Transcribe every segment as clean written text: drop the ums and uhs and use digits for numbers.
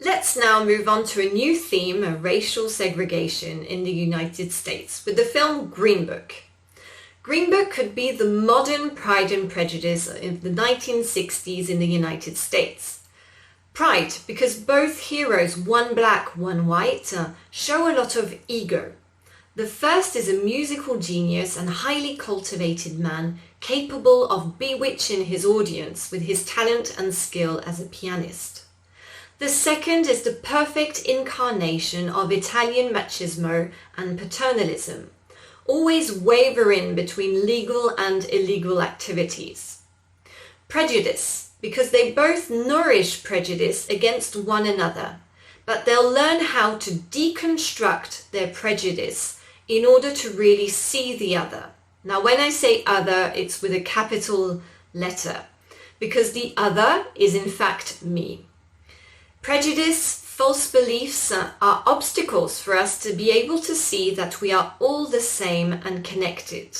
Let's now move on to a new theme of racial segregation in the United States with the film Greenbook. Greenbook could be the modern Pride and Prejudice of the 1960s in the United States. Pride, because both heroes, one black, one white, show a lot of ego. The first is a musical genius and highly cultivated man capable of bewitching his audience with his talent and skill as a pianist. The second is the perfect incarnation of Italian machismo and paternalism, always wavering between legal and illegal activities. Prejudice, because they both nourish prejudice against one another, but they'll learn how to deconstruct their prejudice in order to really see the other. Now, when I say other, it's with a capital letter, because the other is in fact me. Prejudice, false beliefs are obstacles for us to be able to see that we are all the same and connected.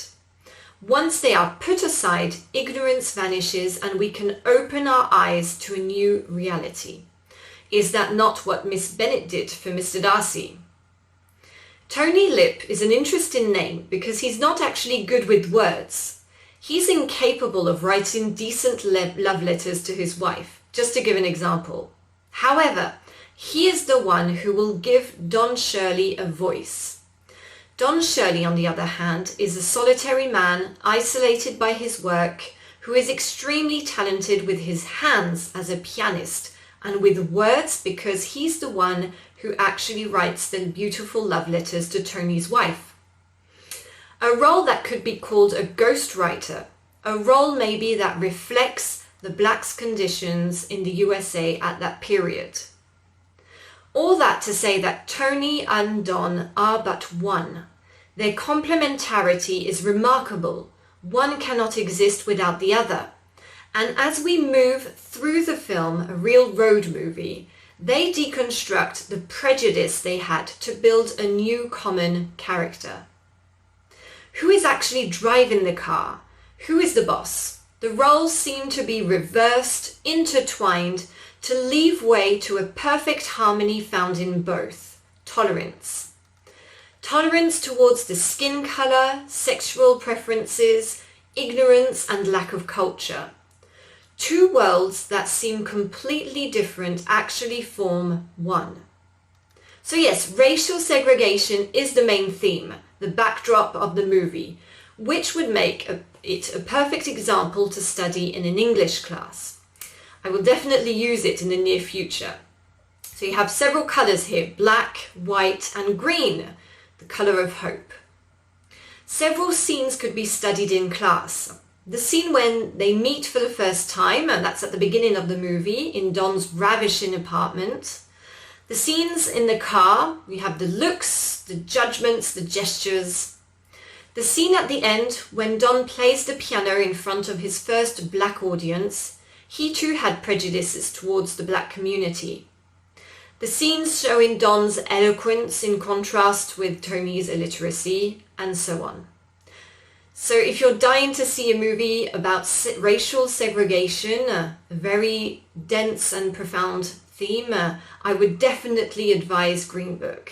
Once they are put aside, ignorance vanishes and we can open our eyes to a new reality. Is that not what Miss Bennet did for Mr. Darcy? Tony Lip is an interesting name because he's not actually good with words. He's incapable of writing decent love letters to his wife, just to give an example. However, he is the one who will give Don Shirley a voice. Don Shirley, on the other hand, is a solitary man, isolated by his work, who is extremely talented with his hands as a pianist and with words because he's the one who actually writes the beautiful love letters to Tony's wife. A role that could be called a ghostwriter, a role maybe that reflects the blacks' conditions in the USA at that period. All that to say that Tony and Don are but one. Their complementarity is remarkable. One cannot exist without the other. And as we move through the film, a real road movie, they deconstruct the prejudice they had to build a new common character. Who is actually driving the car? Who is the boss? The roles seem to be reversed, intertwined, to leave way to a perfect harmony found in both. Tolerance. Tolerance towards the skin color, sexual preferences, ignorance and lack of culture. Two worlds that seem completely different actually form one. So yes, racial segregation is the main theme, the backdrop of the movie, which would make it a perfect example to study in an English class. I will definitely use it in the near future. So you have several colours here, black, white and green, the colour of hope. Several scenes could be studied in class. The scene when they meet for the first time, and that's at the beginning of the movie, in Don's ravishing apartment. The scenes in the car, we have the looks, the judgments, the gestures. The scene at the end, when Don plays the piano in front of his first black audience, he too had prejudices towards the black community. The scenes showing Don's eloquence in contrast with Tony's illiteracy, and so on. So if you're dying to see a movie about racial segregation, a very dense and profound theme, I would definitely advise Greenbook.